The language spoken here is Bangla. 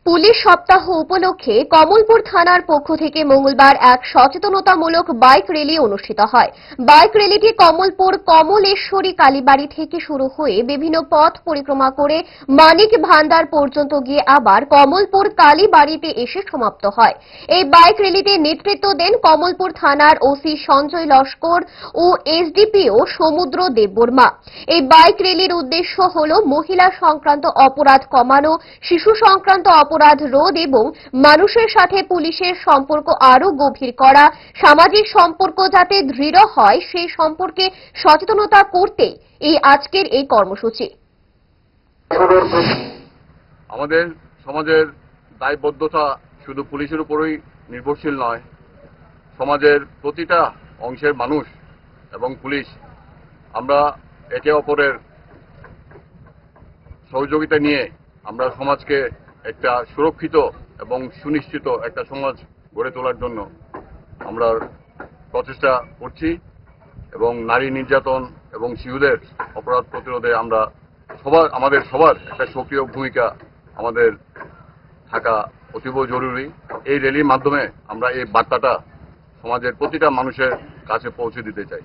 পুলিশ সপ্তাহ উপলক্ষে কমলপুর থানার পক্ষ থেকে মঙ্গলবার এক সচেতনতামূলক বাইক র্যালি অনুষ্ঠিত হয়। বাইক র্যালিটি কমলপুর কমলেশ্বরী কালীবাড়ি থেকে শুরু হয়ে বিভিন্ন পথ পরিক্রমা করে মানিক ভান্ডার পর্যন্ত গিয়ে আবার কমলপুর কালীবাড়িতে এসে সমাপ্ত হয়। এই বাইক র্যালিতে নেতৃত্ব দেন কমলপুর থানার ওসি সঞ্জয় লস্কর ও এসডিপিও সমুদ্র দেববর্মা। এই বাইক র্যালির উদ্দেশ্য হল মহিলা সংক্রান্ত অপরাধ কমানো, শিশু সংক্রান্ত অপরাধ রোধ এবং মানুষের সাথে পুলিশের সম্পর্ক আরও গভীর করা, সামাজিক সম্পর্ক যাতে দৃঢ় হয় সেই সম্পর্কে সচেতনতা করতে এই আজকের এই কর্মসূচি। আমাদের সমাজের দায়বদ্ধতা শুধু পুলিশের উপরই নির্ভরশীল নয়, সমাজের প্রতিটা অংশের মানুষ এবং পুলিশ আমরা একে অপরের সহযোগিতা নিয়ে আমরা সমাজকে একটা সুরক্ষিত এবং সুনিশ্চিত একটা সমাজ গড়ে তোলার জন্য আমরা প্রচেষ্টা করছি এবং নারী নির্যাতন এবং শিশুদের অপরাধ প্রতিরোধে আমরা আমাদের সবার একটা সক্রিয় ভূমিকা আমাদের থাকা অতীব জরুরি। এই র্যালির মাধ্যমে আমরা এই বার্তাটা সমাজের প্রতিটা মানুষের কাছে পৌঁছে দিতে চাই।